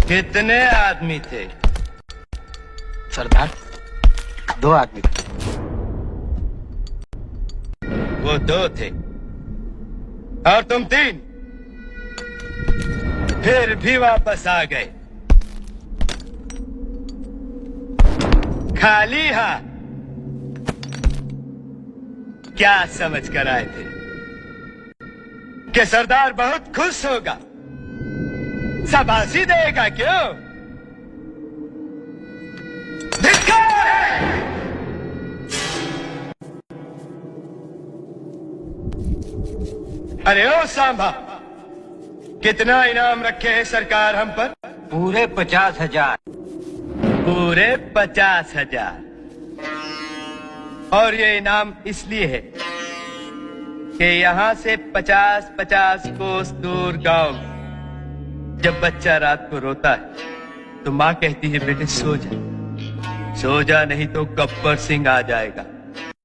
कितने आदमी थे? सरदार 2 आदमी थे। वो 2 थे और तुम 3, फिर भी वापस आ गए खाली हाथ। क्या समझ कर आए थे कि सरदार बहुत खुश होगा, शाबाशी देगा? क्यों? धिक्कार है! अरे ओ सांभा, कितना इनाम रखे हैं सरकार हम पर? पूरे 50,000। पूरे 50,000। और ये इनाम इसलिए है कि यहाँ से 50-50 कोस दूर गांव में जब बच्चा रात को रोता है तो माँ कहती है बेटे सो जा, सो जा नहीं तो गब्बर सिंह आ जाएगा।